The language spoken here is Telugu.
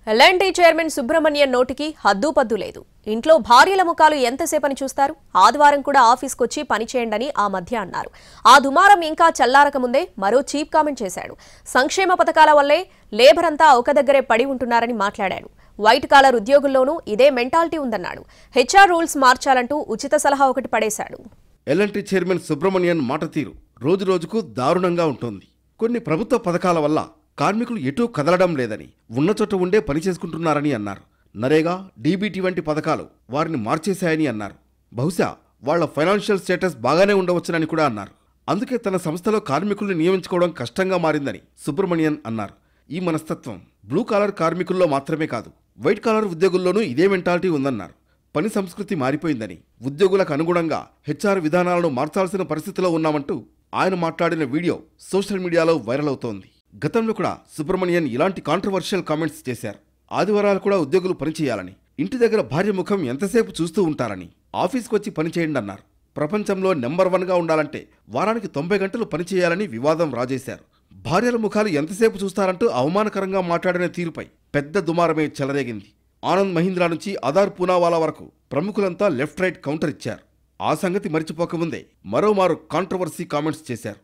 ఎల్ఎన్టీ చైర్మన్ సుబ్రహ్మణ్యన్ నోటికి హద్దుపద్దు లేదు. ఇంట్లో భార్యల ముఖాలు ఎంతసేపని చూస్తారు? ఆదివారం కూడా ఆఫీస్కొచ్చి పని చేయండని ఆ మధ్య అన్నారు. ఆ దుమారం ఇంకా చల్లారక ముందే మరో చీప్ కామెంట్ చేశాడు. సంక్షేమ పథకాల వల్లే లేబర్ అంతా ఒక దగ్గరే పడి ఉంటున్నారని మాట్లాడాడు. వైట్ కాలర్ ఉద్యోగుల్లోనూ ఇదే మెంటాలిటీ ఉందన్నాడు. హెచ్ఆర్ రూల్స్ మార్చాలంటూ ఉచిత సలహా ఒకటి పడేశాడు. ఎల్ఎన్టీ చైర్మన్ సుబ్రహ్మణ్యన్ మాట తీరు రోజురోజుకు దారుణంగా ఉంటుంది. కొన్ని ప్రభుత్వ పథకాల వల్ల కార్మికులు ఎటూ కదలడం లేదని, ఉన్నచోట ఉండే పని చేసుకుంటున్నారని అన్నారు. నరేగా, డీబీటీ వంటి పథకాలు వారిని మార్చేశాయని అన్నారు. బహుశా వాళ్ల ఫైనాన్షియల్ స్టేటస్ బాగానే ఉండవచ్చునని కూడా అన్నారు. అందుకే తన సంస్థలో కార్మికుల్ని నియమించుకోవడం కష్టంగా మారిందని సుబ్రహ్మణ్యన్ అన్నారు. ఈ మనస్తత్వం బ్లూ కాలర్ కార్మికుల్లో మాత్రమే కాదు, వైట్ కాలర్ ఉద్యోగుల్లోనూ ఇదే మెంటాలిటీ ఉందన్నారు. పని సంస్కృతి మారిపోయిందని, ఉద్యోగులకు అనుగుణంగా హెచ్ఆర్ విధానాలను మార్చాల్సిన పరిస్థితిలో ఉన్నామంటూ ఆయన మాట్లాడిన వీడియో సోషల్ మీడియాలో వైరల్ అవుతోంది. గతంలో కూడా సుబ్రహ్మణ్యన్ ఇలాంటి కాంట్రవర్షియల్ కామెంట్స్ చేశారు. ఆదివారాలు కూడా ఉద్యోగులు పనిచేయాలని, ఇంటి దగ్గర భార్య ముఖం ఎంతసేపు చూస్తూ ఉంటారని, ఆఫీస్కి వచ్చి పనిచేయండి అన్నారు. ప్రపంచంలో నెంబర్ 1గా ఉండాలంటే వారానికి 90 గంటలు పనిచేయాలని వివాదం రాజేశారు. భార్యల ముఖాలు ఎంతసేపు చూస్తారంటూ అవమానకరంగా మాట్లాడిన తీరుపై పెద్ద దుమారమే చెలరేగింది. ఆనంద్ మహీంద్రా నుంచి అదార్ పూనావాలా వరకు ప్రముఖులంతా లెఫ్ట్ రైట్ కౌంటర్ ఇచ్చారు. ఆ సంగతి మరిచిపోకముందే మరోమారు కాంట్రవర్సీ కామెంట్స్ చేశారు.